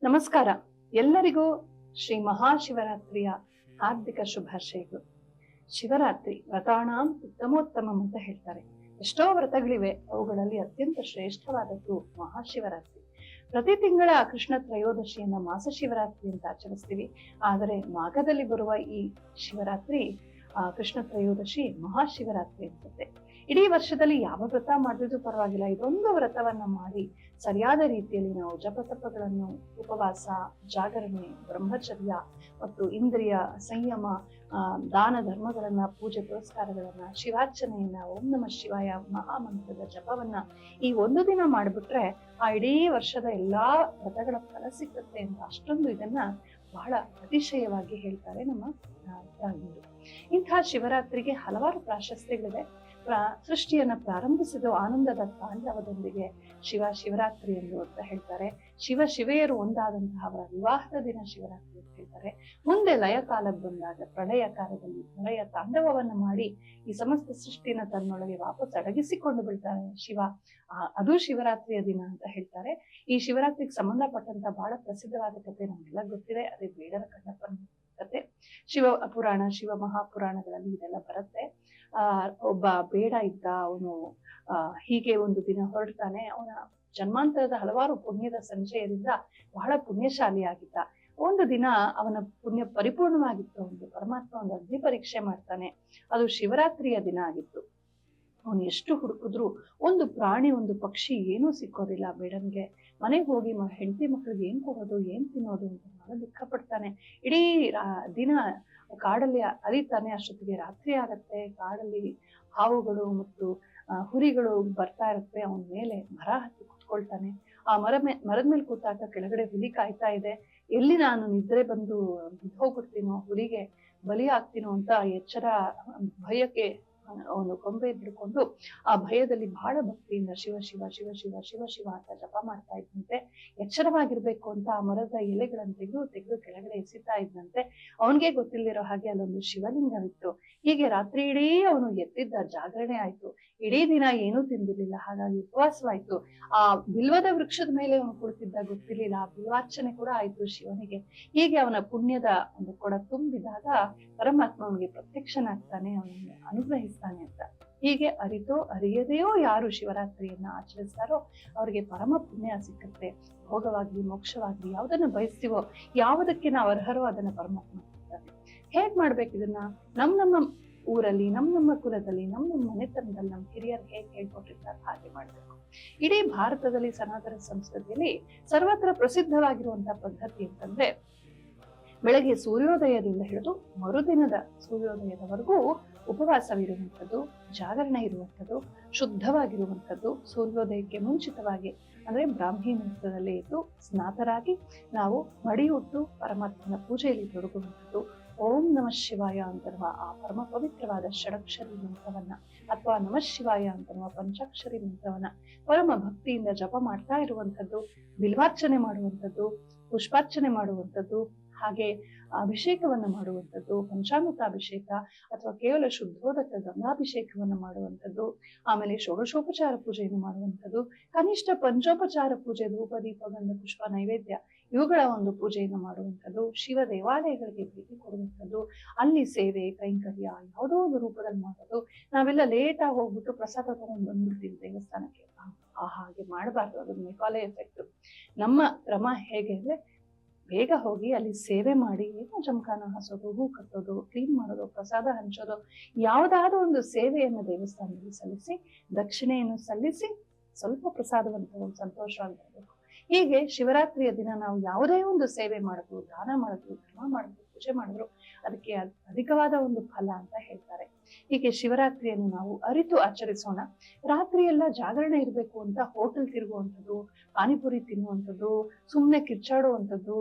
ನಮಸ್ಕಾರ. ಎಲ್ಲರಿಗೂ ಶ್ರೀ ಮಹಾಶಿವರಾತ್ರಿಯ ಹಾರ್ದಿಕ ಶುಭಾಶಯಗಳು. ಶಿವರಾತ್ರಿ ವ್ರತಾಣಾಂ ಉತ್ತಮೋತ್ತಮಂ ಅಂತ ಹೇಳ್ತಾರೆ. ಎಷ್ಟೋ ವ್ರತಗಳಿವೆ, ಅವುಗಳಲ್ಲಿ ಅತ್ಯಂತ ಶ್ರೇಷ್ಠವಾದದ್ದು ಮಹಾಶಿವರಾತ್ರಿ. ಪ್ರತಿ ತಿಂಗಳ ಕೃಷ್ಣ ತ್ರಯೋದಶಿಯನ್ನ ಮಾಸ ಶಿವರಾತ್ರಿ ಅಂತ ಆಚರಿಸ್ತೀವಿ. ಆದರೆ ಮಾಘದಲ್ಲಿ ಬರುವ ಈ ಶಿವರಾತ್ರಿ ಕೃಷ್ಣ ತ್ರಯೋದಶಿ ಮಹಾಶಿವರಾತ್ರಿ ಅನ್ಸುತ್ತೆ. ಇಡೀ ವರ್ಷದಲ್ಲಿ ಯಾವ ವ್ರತ ಮಾಡಿದ್ರು ಪರವಾಗಿಲ್ಲ, ಇದೊಂದು ವ್ರತವನ್ನ ಮಾಡಿ ಸರಿಯಾದ ರೀತಿಯಲ್ಲಿ ನಾವು ಜಪತಪಗಳನ್ನು, ಉಪವಾಸ, ಜಾಗರಣೆ, ಬ್ರಹ್ಮಚರ್ಯ ಮತ್ತು ಇಂದ್ರಿಯ ಸಂಯಮ, ದಾನ ಧರ್ಮಗಳನ್ನ, ಪೂಜೆ ಪುರಸ್ಕಾರಗಳನ್ನ, ಶಿವಾರ್ಚನೆಯನ್ನ, ಓಂ ನಮಃ ಶಿವಾಯ ಮಹಾಮಂತ್ರದ ಜಪವನ್ನ ಈ ಒಂದು ದಿನ ಮಾಡಿಬಿಟ್ರೆ ಆ ಇಡೀ ವರ್ಷದ ಎಲ್ಲಾ ವ್ರತಗಳ ಫಲ ಸಿಕ್ಕುತ್ತೆ ಅಂತ ಅಷ್ಟೊಂದು ಇದನ್ನ ಬಹಳ ಅತಿಶಯವಾಗಿ ಹೇಳ್ತಾರೆ ನಮ್ಮ ದಾನಿಗಳು. ಇಂತಹ ಶಿವರಾತ್ರಿಗೆ ಹಲವಾರು ಪ್ರಾಶಸ್ತ್ಯಗಳಿವೆ. ಸೃಷ್ಟಿಯನ್ನ ಪ್ರಾರಂಭಿಸಿದ ಆನಂದದ ತಾಂಡವದೊಂದಿಗೆ ಶಿವರಾತ್ರಿ ಎಂದು ಅಂತ ಹೇಳ್ತಾರೆ. ಶಿವೆಯರು ಒಂದಾದಂತಹ ಅವರ ವಿವಾಹದ ದಿನ ಶಿವರಾತ್ರಿ ಅಂತ ಹೇಳ್ತಾರೆ. ಮುಂದೆ ಲಯ ಕಾಲಕ್ಕೆ ಬಂದಾಗ ಪ್ರಳಯ ಕಾಲದಲ್ಲಿ ಪ್ರಳಯ ತಾಂಡವವನ್ನು ಮಾಡಿ ಈ ಸಮಸ್ತ ಸೃಷ್ಟಿಯನ್ನ ತನ್ನೊಳಗೆ ವಾಪಸ್ ಅಡಗಿಸಿಕೊಂಡು ಬಿಡ್ತಾರೆ ಶಿವ. ಅದು ಶಿವರಾತ್ರಿಯ ದಿನ ಅಂತ ಹೇಳ್ತಾರೆ. ಈ ಶಿವರಾತ್ರಿಗೆ ಸಂಬಂಧಪಟ್ಟಂತ ಬಹಳ ಪ್ರಸಿದ್ಧವಾದ ಕಥೆ ನಮ್ಗೆಲ್ಲ ಗೊತ್ತಿದೆ. ಅದೇ ಬೇಡರ ಕಣ್ಣಪ್ಪನ ಕಥೆ. ಶಿವ ಪುರಾಣ, ಶಿವ ಮಹಾಪುರಾಣಗಳಲ್ಲಿ ಇದೆಲ್ಲ ಬರುತ್ತೆ. ಒಬ್ಬ ಬೇಡ ಇದ್ದ, ಅವನು ಹೀಗೆ ಒಂದು ದಿನ ಹೊರಡ್ತಾನೆ. ಅವನ ಜನ್ಮಾಂತರದ ಹಲವಾರು ಪುಣ್ಯದ ಸಂಚಯದಿಂದ ಬಹಳ ಪುಣ್ಯಶಾಲಿಯಾಗಿದ್ದ. ಒಂದು ದಿನ ಅವನ ಪುಣ್ಯ ಪರಿಪೂರ್ಣವಾಗಿತ್ತು. ಅವನಿಗೆ ಪರಮಾತ್ಮ ಒಂದು ಅಗ್ನಿ ಪರೀಕ್ಷೆ ಮಾಡ್ತಾನೆ. ಅದು ಶಿವರಾತ್ರಿಯ ದಿನ ಆಗಿತ್ತು. ಅವನು ಎಷ್ಟು ಹುಡುಕಿದ್ರು ಒಂದು ಪ್ರಾಣಿ, ಒಂದು ಪಕ್ಷಿ ಏನೂ ಸಿಕ್ಕೋದಿಲ್ಲ ಬೇಡನ್ಗೆ. ಮನೆಗೆ ಹೋಗಿ ಹೆಂಡತಿ ಮಕ್ಕಳಿಗೆ ಏನ್ ಕೊಡೋದು, ಏನ್ ತಿನ್ನೋದು ಅಂತ ಬಹಳ ದುಃಖ ಪಡ್ತಾನೆ. ಇಡೀ ದಿನ ಕಾಡಲ್ಲಿ ಅಲಿತಾನೆ. ಅಷ್ಟೊತ್ತಿಗೆ ರಾತ್ರಿ ಆಗತ್ತೆ. ಕಾಡಲ್ಲಿ ಹಾವುಗಳು ಮತ್ತು ಹುರಿಗಳು ಬರ್ತಾ ಇರುತ್ತೆ. ಅವನ ಮೇಲೆ ಮರ ಹತ್ತಿ ಕುತ್ಕೊಳ್ತಾನೆ. ಆ ಮರದ ಮೇಲೆ ಕೂತಾಗ ಕೆಳಗಡೆ ಹುಲಿ ಕಾಯ್ತಾ ಇದೆ. ಎಲ್ಲಿ ನಾನು ನಿದ್ರೆ ಬಂದು ಬಿದ್ದೋಗ್ಬಿಡ್ತೀನೋ, ಹುಲಿಗೆ ಬಲಿ ಆಗ್ತೀನೋ ಅಂತ ಎಚ್ಚರ ಭಯಕ್ಕೆ ಅವನು ಕೊಂಬೆ ಹಿಡ್ಕೊಂಡು ಆ ಭಯದಲ್ಲಿ ಬಹಳ ಭಕ್ತಿಯಿಂದ ಶಿವ ಶಿವ ಶಿವ ಶಿವ ಶಿವ ಶಿವ ಅಂತ ಜಪ ಮಾಡ್ತಾ ಇದ್ದಂತೆ. ಎಚ್ಚರವಾಗಿರ್ಬೇಕು ಅಂತ ಆ ಮರದ ಎಲೆಗಳನ್ನು ತೆಗೆದು ಕೆಳಗಡೆ ಎಸಿತಾ ಇದ್ದಂತೆ. ಅವನ್ಗೆ ಗೊತ್ತಿಲ್ದಿರೋ ಹಾಗೆ ಅಲ್ಲೊಂದು ಶಿವಲಿಂಗವಿತ್ತು. ಹೀಗೆ ರಾತ್ರಿ ಇಡೀ ಅವನು ಎತ್ತಿದ್ದ, ಜಾಗರಣೆ ಆಯ್ತು. ಇಡೀ ದಿನ ಏನೂ ತಿಂದಿರ್ಲಿಲ್ಲ, ಹಾಗಾಗಿ ಉಪವಾಸವಾಯ್ತು. ಆ ಬಿಲ್ವದ ವೃಕ್ಷದ ಮೇಲೆ ಅವನು ಕುಳಿತಿದ್ದ, ಗೊತ್ತಿರ್ಲಿಲ್ಲ. ಆ ಬಿಲ್ವಾರ್ಚನೆ ಕೂಡ ಆಯ್ತು ಶಿವನಿಗೆ. ಹೀಗೆ ಅವನ ಪುಣ್ಯದ ಒಂದು ಕೊಡ ತುಂಬಿದಾಗ ಪರಮಾತ್ಮ ಅವನಿಗೆ ಪ್ರತ್ಯಕ್ಷನಾಗ್ತಾನೆ, ಅವನನ್ನು ಅನುಗ್ರಹಿಸ್ತಾನೆ ಅಂತ. ಹೀಗೆ ಅರಿತೋ ಅರಿಯದೆಯೋ ಯಾರು ಶಿವರಾತ್ರಿಯನ್ನ ಆಚರಿಸ್ತಾರೋ ಅವ್ರಿಗೆ ಪರಮ ಪುಣ್ಯ ಸಿಕ್ಕುತ್ತೆ. ಭೋಗವಾಗ್ಲಿ, ಮೋಕ್ಷವಾಗ್ಲಿ, ಯಾವ್ದನ್ನ ಬಯಸ್ತೀವೋ, ಯಾವುದಕ್ಕೆ ನಾವು ಅರ್ಹರೋ ಅದನ್ನ ಪರಮಾತ್ಮ ಕೊಡ್ತಾನೆ. ಹೇಗ್ ಮಾಡ್ಬೇಕು ಇದನ್ನ? ನಮ್ಮ ಊರಲ್ಲಿ, ನಮ್ಮ ಕುಲದಲ್ಲಿ, ನಮ್ಮ ಮನೆತನದಲ್ಲಿ ನಮ್ಮ ಹಿರಿಯರು ಹೇಗೆ ಹೇಳ್ಕೊಟ್ಟಿರ್ತಾರೆ ಹಾಗೆ ಮಾಡ್ಬೇಕು. ಇಡೀ ಭಾರತದಲ್ಲಿ ಸನಾತನ ಸಂಸ್ಕೃತಿಯಲ್ಲಿ ಸರ್ವತ್ರ ಪ್ರಸಿದ್ಧವಾಗಿರುವಂತಹ ಪದ್ಧತಿ ಅಂತಂದ್ರೆ, ಬೆಳಗ್ಗೆ ಸೂರ್ಯೋದಯದಿಂದ ಹಿಡಿದು ಮರುದಿನದ ಸೂರ್ಯೋದಯದವರೆಗೂ ಉಪವಾಸವಿರುವಂಥದ್ದು, ಜಾಗರಣೆ ಇರುವಂಥದ್ದು, ಶುದ್ಧವಾಗಿರುವಂಥದ್ದು. ಸೂರ್ಯೋದಯಕ್ಕೆ ಮುಂಚಿತವಾಗಿ ಅಂದ್ರೆ ಬ್ರಾಹ್ಮಿ ಮುಹೂರ್ತದಲ್ಲೇ ಇದ್ದು ಸ್ನಾತರಾಗಿ ನಾವು ಮಡಿಯುಟ್ಟು ಪರಮಾತ್ಮನ ಪೂಜೆಯಲ್ಲಿ ತೊಡಗುವಂಥದ್ದು. ಓಂ ನಮಃ ಶಿವಾಯ ಅಂತನ್ನುವ ಆ ಪರಮ ಪವಿತ್ರವಾದ ಷಡಕ್ಷರಿ ಮಂತ್ರವನ್ನ ಅಥವಾ ನಮಃ ಶಿವಾಯ ಅಂತನ್ನುವ ಪಂಚಾಕ್ಷರಿ ಮಂತ್ರವನ್ನ ಪರಮ ಭಕ್ತಿಯಿಂದ ಜಪ ಮಾಡ್ತಾ ಇರುವಂಥದ್ದು, ಬಿಲ್ವಾರ್ಚನೆ ಮಾಡುವಂಥದ್ದು, ಪುಷ್ಪಾರ್ಚನೆ ಮಾಡುವಂಥದ್ದು, ಹಾಗೆ ಅಭಿಷೇಕವನ್ನ ಮಾಡುವಂಥದ್ದು, ಪಂಚಾಮೃತ ಅಭಿಷೇಕ ಅಥವಾ ಕೇವಲ ಶುದ್ಧೋದಕ ಗಂಗಾಭಿಷೇಕವನ್ನ ಮಾಡುವಂಥದ್ದು, ಆಮೇಲೆ ಷೋಡಶೋಪಚಾರ ಪೂಜೆಯನ್ನು ಮಾಡುವಂಥದ್ದು, ಕನಿಷ್ಠ ಪಂಚೋಪಚಾರ ಪೂಜೆ, ಧೂಪ ದೀಪ ಗಂಧ ಪುಷ್ಪ ನೈವೇದ್ಯ ಇವುಗಳ ಒಂದು ಪೂಜೆಯನ್ನು ಮಾಡುವಂಥದ್ದು, ಶಿವ ದೇವಾಲಯಗಳಿಗೆ ಭೇಟಿ ಕೊಡುವಂಥದ್ದು, ಅಲ್ಲಿ ಸೇವೆ ಕೈಂಕರ್ಯ ಯಾವುದೋ ಒಂದು ರೂಪದಲ್ಲಿ ಮಾಡೋದು. ನಾವೆಲ್ಲ ಲೇಟ್ ಆಗಿ ಹೋಗ್ಬಿಟ್ಟು ಪ್ರಸಾದ ತಗೊಂಡು ಬಂದ್ಬಿಡ್ತೀವಿ ದೇವಸ್ಥಾನಕ್ಕೆ. ಹಾಗೆ ಮಾಡಬಾರ್ದು. ಅದು ಮೆಕಾಲೆ ಎಫೆಕ್ಟ್. ನಮ್ಮ ಕ್ರಮ ಹೇಗೆ ಅಂದ್ರೆ, ಬೇಗ ಹೋಗಿ ಅಲ್ಲಿ ಸೇವೆ ಮಾಡಿ, ಏನೋ ಜಮಖಾನ ಹಾಸೋದು, ಹೂ ಕಟ್ಟೋದು, ಕ್ಲೀನ್ ಮಾಡೋದು, ಪ್ರಸಾದ ಹಂಚೋದು, ಯಾವುದಾದ್ರೂ ಒಂದು ಸೇವೆಯನ್ನು ದೇವಸ್ಥಾನದಲ್ಲಿ ಸಲ್ಲಿಸಿ, ದಕ್ಷಿಣೆಯನ್ನು ಸಲ್ಲಿಸಿ ಸ್ವಲ್ಪ ಪ್ರಸಾದವನ್ನು ತಗೊಂಡು ಸಂತೋಷವಾಗಿ ಬರಬೇಕು. ಹೀಗೆ ಶಿವರಾತ್ರಿಯ ದಿನ ನಾವು ಯಾವುದೇ ಒಂದು ಸೇವೆ ಮಾಡಿದ್ರು, ದಾನ ಮಾಡಿದ್ರು, ಧರ್ಮ ಮಾಡಿದ್ರು, ಪೂಜೆ ಮಾಡಿದ್ರು ಅದಕ್ಕೆ ಅಧಿಕವಾದ ಒಂದು ಫಲ ಅಂತ ಹೇಳ್ತಾರೆ. ಹೀಗೆ ಶಿವರಾತ್ರಿಯನ್ನು ನಾವು ಅರಿತು ಆಚರಿಸೋಣ. ರಾತ್ರಿ ಎಲ್ಲ ಜಾಗರಣೆ ಇರ್ಬೇಕು ಅಂತ ಹೋಟೆಲ್ ತಿರುಗುವಂಥದ್ದು, ಪಾನಿಪುರಿ ತಿನ್ನುವಂಥದ್ದು, ಸುಮ್ಮನೆ ಕಿರ್ಚಾಡುವಂಥದ್ದು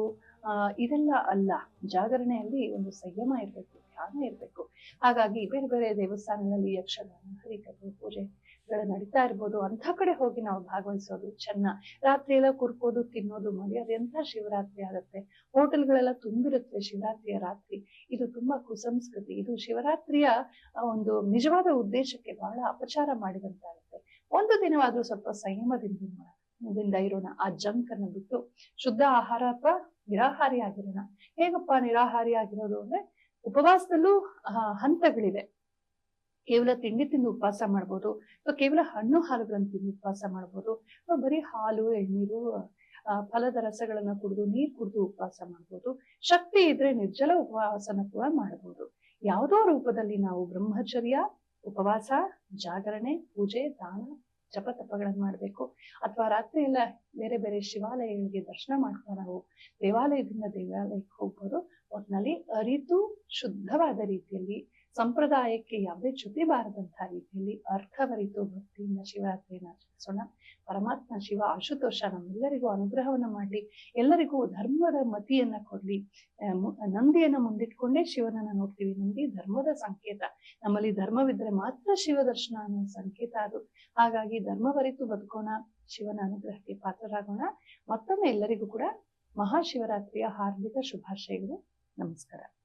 ಇದೆಲ್ಲ ಅಲ್ಲ. ಜಾಗರಣೆಯಲ್ಲಿ ಒಂದು ಸಂಯಮ ಇರ್ಬೇಕು, ಧ್ಯಾನ ಇರ್ಬೇಕು. ಹಾಗಾಗಿ ಬೇರೆ ಬೇರೆ ದೇವಸ್ಥಾನಗಳಲ್ಲಿ ಯಕ್ಷಗಾನ, ಹರಿಕಥೆ, ಪೂಜೆಗಳು ನಡೀತಾ ಇರ್ಬೋದು. ಅಂಥ ಕಡೆ ಹೋಗಿ ನಾವು ಭಾಗವಹಿಸೋದು ಚೆನ್ನ. ರಾತ್ರಿ ಎಲ್ಲ ಕುರ್ಕೋದು, ತಿನ್ನೋದು ಮಾಡಿ ಅದೆಂಥ ಶಿವರಾತ್ರಿ ಆಗುತ್ತೆ. ಹೋಟೆಲ್ಗಳೆಲ್ಲ ತುಂಬಿರುತ್ತೆ ಶಿವರಾತ್ರಿಯ ರಾತ್ರಿ. ಇದು ತುಂಬಾ ಕುಸಂಸ್ಕೃತಿ. ಇದು ಶಿವರಾತ್ರಿಯ ಒಂದು ನಿಜವಾದ ಉದ್ದೇಶಕ್ಕೆ ಬಹಳ ಅಪಚಾರ ಮಾಡಿದಂತಾಗುತ್ತೆ. ಒಂದು ದಿನವಾದ್ರೂ ಸ್ವಲ್ಪ ಸಂಯಮದಿಂದ ದಿಂದ ಇರೋಣ. ಆ ಜಂಕ್ ಅನ್ನು ಬಿಟ್ಟು ಶುದ್ಧ ಆಹಾರ ಅಥವಾ ನಿರಾಹಾರಿ ಆಗಿರೋಣ. ಹೇಗಪ್ಪ ನಿರಾಹಾರಿ ಆಗಿರೋದು ಅಂದ್ರೆ, ಉಪವಾಸದಲ್ಲೂ ಹಂತಗಳಿವೆ. ಕೇವಲ ತಿಂಡಿ ತಿಂದು ಉಪವಾಸ ಮಾಡ್ಬೋದು, ಅಥವಾ ಕೇವಲ ಹಣ್ಣು ಹಾಲುಗಳನ್ನು ತಿಂದು ಉಪವಾಸ ಮಾಡ್ಬೋದು, ಅಥವಾ ಬರೀ ಹಾಲು, ಎಳ್ನೀರು, ಫಲದ ರಸಗಳನ್ನ ಕುಡಿದು, ನೀರು ಕುಡಿದು ಉಪವಾಸ ಮಾಡ್ಬೋದು. ಶಕ್ತಿ ಇದ್ರೆ ನಿರ್ಜಲ ಉಪವಾಸನ ಕೂಡ ಮಾಡಬಹುದು. ಯಾವುದೋ ರೂಪದಲ್ಲಿ ನಾವು ಬ್ರಹ್ಮಚರ್ಯ, ಉಪವಾಸ, ಜಾಗರಣೆ, ಪೂಜೆ, ದಾನ, ಜಪ ತಪಗಳನ್ನು ಮಾಡ್ಬೇಕು. ಅಥವಾ ರಾತ್ರಿ ಎಲ್ಲ ಬೇರೆ ಬೇರೆ ಶಿವಾಲಯಗಳಿಗೆ ದರ್ಶನ ಮಾಡ್ತಾ ನಾವು ದೇವಾಲಯದಿಂದ ದೇವಾಲಯಕ್ಕೆ ಹೋಗ್ಬೋದು. ಒಟ್ನಲ್ಲಿ ಅರಿತು ಶುದ್ಧವಾದ ರೀತಿಯಲ್ಲಿ, ಸಂಪ್ರದಾಯಕ್ಕೆ ಯಾವುದೇ ಚ್ಯುತಿ ಬಾರದಂತಹ ರೀತಿಯಲ್ಲಿ ಅರ್ಥವರಿತು ಭಕ್ತಿಯಿಂದ ಶಿವರಾತ್ರಿಯನ್ನು ಆಚರಿಸೋಣ. ಪರಮಾತ್ಮ ಶಿವ ಆಶುತೋಷ ನಮ್ಮೆಲ್ಲರಿಗೂ ಅನುಗ್ರಹವನ್ನ ಮಾಡಿ, ಎಲ್ಲರಿಗೂ ಧರ್ಮದ ಮತಿಯನ್ನ ಕೊಡ್ಲಿ. ನಂದಿಯನ್ನ ಮುಂದಿಟ್ಕೊಂಡೇ ಶಿವನನ್ನ ನೋಡ್ತೀವಿ. ನಂದಿ ಧರ್ಮದ ಸಂಕೇತ. ನಮ್ಮಲ್ಲಿ ಧರ್ಮವಿದ್ರೆ ಮಾತ್ರ ಶಿವ ದರ್ಶನ ಅನ್ನೋ ಸಂಕೇತ ಅದು. ಹಾಗಾಗಿ ಧರ್ಮವರಿತು ಬದುಕೋಣ, ಶಿವನ ಅನುಗ್ರಹಕ್ಕೆ ಪಾತ್ರರಾಗೋಣ. ಮತ್ತೊಮ್ಮೆ ಎಲ್ಲರಿಗೂ ಕೂಡ ಮಹಾಶಿವರಾತ್ರಿಯ ಹಾರ್ದಿಕ ಶುಭಾಶಯಗಳು. ನಮಸ್ಕಾರ.